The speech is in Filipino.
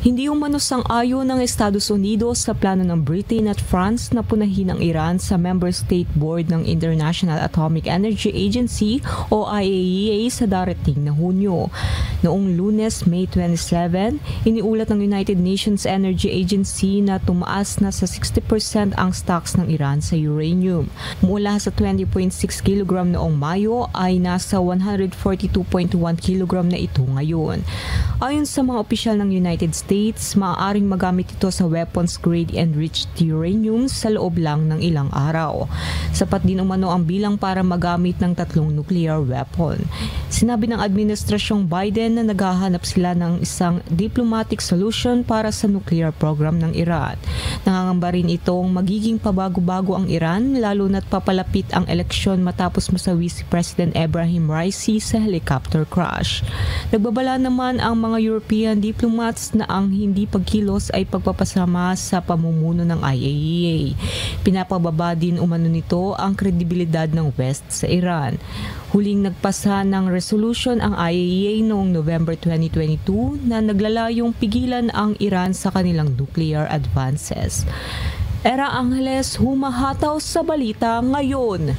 Hindi umano sang-ayon ng Estados Unidos sa plano ng Britain at France na punahin ang Iran sa Member State Board ng International Atomic Energy Agency o IAEA sa darating na Hunyo. Noong Lunes, May 27, iniulat ng United Nations Energy Agency na tumaas na sa 60% ang stocks ng Iran sa uranium. Mula sa 20.6 kg noong Mayo ay nasa 142.1 kg na ito ngayon. Ayon sa mga opisyal ng United States, maaaring magamit ito sa weapons-grade enriched uranium sa loob lang ng ilang araw. Sapat din umano ang bilang para magamit ng 3 nuclear weapon. Sinabi ng Administrasyong Biden na naghahanap sila ng isang diplomatic solution para sa nuclear program ng Iran. Nangangamba rin itong magiging pabago-bago ang Iran lalo na't papalapit ang eleksyon matapos masawi si President Ebrahim Raisi sa helicopter crash. Nagbabala naman ang mga European diplomats na ang hindi pagkilos ay pagpapasama sa pamumuno ng IAEA. Pinapababa din umano nito ang kredibilidad ng West sa Iran. Huling nagpasa ng resolution ang IAEA noong November 2022 na naglalayong pigilan ang Iran sa kanilang nuclear advances. Era Angeles, humahataw sa balita ngayon.